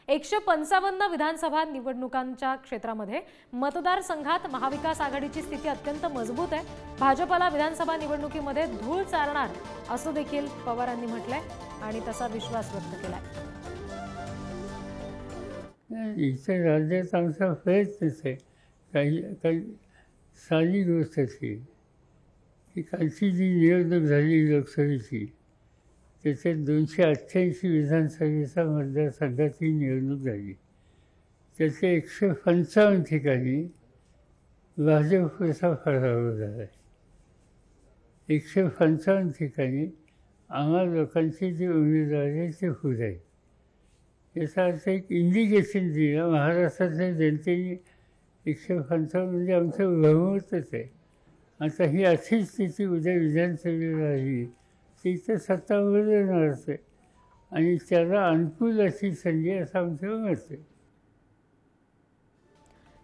155 विधानसभा निवडणुकांच्या क्षेत्रामध्ये मतदारसंघात महाविकास आघाडीची स्थिती अत्यंत मजबूत आहे। भाजपला विधानसभा निवडणुकीमध्ये धूळ चारणार असं देखील पवारांनी म्हटलंय आणि तसा विश्वास व्यक्त केलाय। इथे राज्यात आमचा प्रयत्नच आहे। काही साधी गोष्ट अशी की कालची जी निवडणूक झाली लोकसभेची, त्याच्यात 288 विधानसभेचा मतदारसंघाची निवडणूक झाली। त्याचे 155 ठिकाणी भाजपचा पराभव झाला आहे। 155 ठिकाणी आम्हा लोकांचे जे उमेदवार आहेत ते होत आहेत। याचा अर्थ एक इंडिकेशन दिलं महाराष्ट्रातल्या जनतेने 155 म्हणजे आमचं बहुमतच आहे। आता ही अशीच स्थिती उद्या विधानसभेला आली ती तर सत्ता बदलणारच आहे आणि त्याला अनुकूल अशी संधी असं आमचं मत आहे।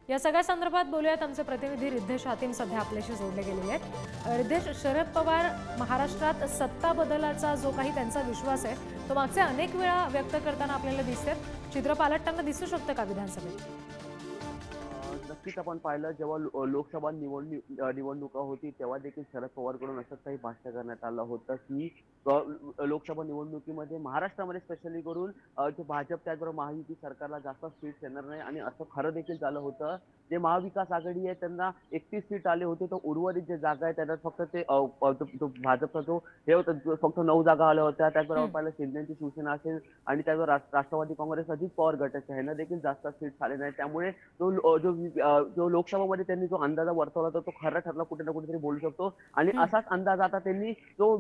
या सगळ्या संदर्भात बोलूयात। आमचे प्रतिनिधी रिद्धेश हातीम सध्या आपल्याशी जोडले गेलेले आहेत। रिद्धेश, शरद पवार महाराष्ट्रात सत्ता बदलाचा जो काही त्यांचा विश्वास आहे तो मागचे अनेक वेळा व्यक्त करताना आपल्याला दिसतात। चित्र पालटताना दिसू शकतं का विधानसभेत? नक्कीच आपण पाहिलं जेव्हा लोकसभा निवडणुका होती तेव्हा देखील शरद पवारकडून असं काही भाष्य करण्यात आलं होतं की लोकसभा निवडणुकीमध्ये महाराष्ट्रामध्ये स्पेशली करून जे भाजप त्याचबरोबर महायुती सरकारला जास्त सीट्स येणार नाही आणि असं खरं देखील झालं होतं। जे महाविकास आघाडी आहे त्यांना 31 सीट आले होते, तर उर्वरित जे जागा आहे त्याच्यात फक्त ते भाजपचा जो हे होतं फक्त 9 जागा आल्या होत्या। त्याचबरोबर पाहिलं शिंदेची शिवसेना असेल आणि त्याचबरोबर राष्ट्रवादी काँग्रेस अजित पवार गटाचे ह्यांना देखील जास्त सीट्स आले नाही। त्यामुळे जो लोकसभामध्ये त्यांनी जो अंदाजा वर्तवला होता तो खरा ठरला कुठे ना कुठेतरी बोलू शकतो आणि असाच अंदाज आता त्यांनी जो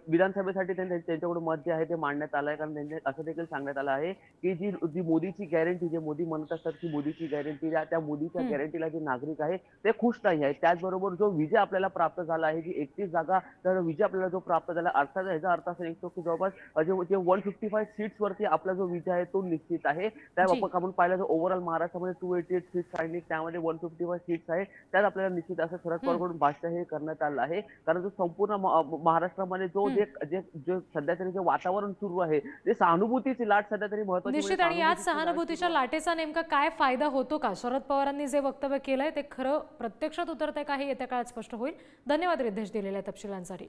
विधानसभेसाठी त्यांच्याकडून मत जे आहे ते मांडण्यात आलंय। कारण त्यांनी असं देखील सांगण्यात आलं आहे की जी मोदीची गॅरंटी, जे मोदी म्हणत असतात की मोदीची गॅरंटी, त्या मोदीच्या गॅरंटीला जे नागरिक आहे ते खुश नाही आहेत। त्याचबरोबर जो विजय आपल्याला प्राप्त झाला आहे की 31 जागा, तर विजय आपल्याला जो प्राप्त झाला अर्थात ह्याचा अर्थ असा निघतो की जवळपास जे 155 सीट्स वरती आपला जो विजय आहे तो निश्चित आहे। त्या आपण पाहिलं तर ओव्हरऑल महाराष्ट्रामध्ये 288 सीट्स आणि त्यामध्ये 155 सीट्स आहे, त्यात आपल्याला निश्चित असं शरद पवारकडून भाष्य हे करण्यात आलं आहे। कारण जो संपूर्ण महाराष्ट्रामध्ये जो सध्या तरी जे वातावरण सुरू आहे ते सहानुभूतीची लाट सध्या तरी महत्त्वाची निश्चित। आणि याच सहानुभूतीच्या लाटेचा नेमका काय फायदा होतो का? शरद पवारांनी जे वक्तव्य केलंय ते खरं प्रत्यक्षात उतरतंय का हे येत्या काळात स्पष्ट होईल। धन्यवाद रिद्धेश दिलेल्या तपशिलांसाठी।